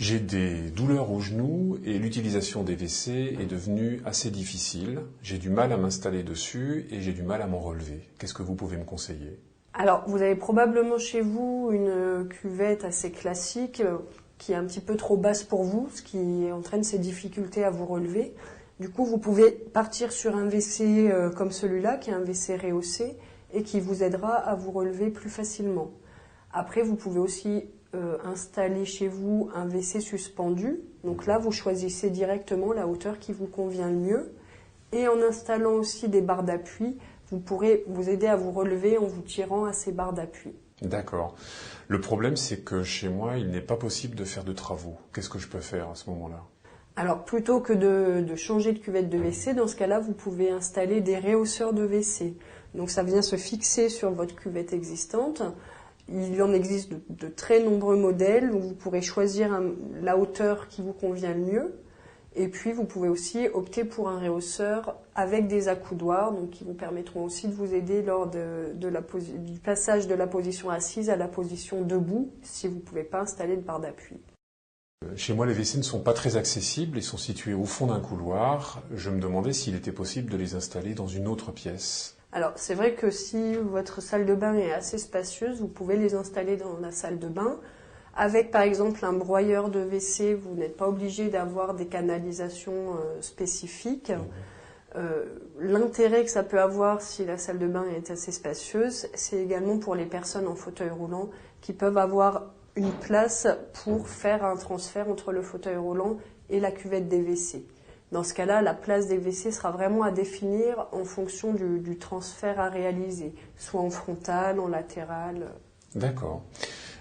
J'ai des douleurs aux genoux et l'utilisation des WC est devenue assez difficile. J'ai du mal à m'installer dessus et j'ai du mal à m'en relever. Qu'est-ce que vous pouvez me conseiller? Alors, vous avez probablement chez vous une cuvette assez classique qui est un petit peu trop basse pour vous, ce qui entraîne ces difficultés à vous relever. Du coup, vous pouvez partir sur un WC comme celui-là, qui est un WC rehaussé et qui vous aidera à vous relever plus facilement. Après, vous pouvez aussi installer chez vous un WC suspendu. Donc là, vous choisissez directement la hauteur qui vous convient le mieux. Et en installant aussi des barres d'appui, vous pourrez vous aider à vous relever en vous tirant à ces barres d'appui. D'accord. Le problème, c'est que chez moi, il n'est pas possible de faire de travaux. Qu'est-ce que je peux faire à ce moment-là? Alors, plutôt que de changer de cuvette de WC, dans ce cas-là, vous pouvez installer des rehausseurs de WC. Donc, ça vient se fixer sur votre cuvette existante. Il en existe de très nombreux modèles où vous pourrez choisir la hauteur qui vous convient le mieux. Et puis, vous pouvez aussi opter pour un rehausseur avec des accoudoirs, donc qui vous permettront aussi de vous aider lors du passage de la position assise à la position debout, si vous ne pouvez pas installer de barre d'appui. Chez moi, les WC ne sont pas très accessibles, ils sont situés au fond d'un couloir. Je me demandais s'il était possible de les installer dans une autre pièce. Alors, c'est vrai que si votre salle de bain est assez spacieuse, vous pouvez les installer dans la salle de bain. Avec, par exemple, un broyeur de WC, vous n'êtes pas obligé d'avoir des canalisations spécifiques. L'intérêt que ça peut avoir si la salle de bain est assez spacieuse, c'est également pour les personnes en fauteuil roulant qui peuvent avoir une place pour faire un transfert entre le fauteuil roulant et la cuvette des WC. Dans ce cas-là, la place des WC sera vraiment à définir en fonction du transfert à réaliser, soit en frontal, en latéral. D'accord.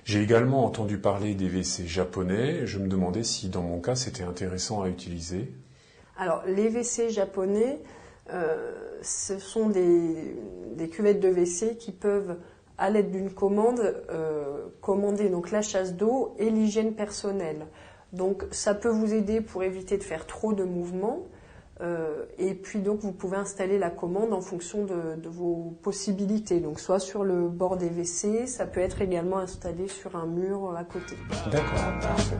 J'ai également entendu parler des WC japonais. Je me demandais si, dans mon cas, c'était intéressant à utiliser. Alors, les WC japonais, ce sont des cuvettes de WC qui peuvent, à l'aide d'une commande, commander donc la chasse d'eau et l'hygiène personnelle. Donc, ça peut vous aider pour éviter de faire trop de mouvements. Et puis, donc, vous pouvez installer la commande en fonction de vos possibilités. Donc, soit sur le bord des WC, ça peut être également installé sur un mur à côté. D'accord, parfait.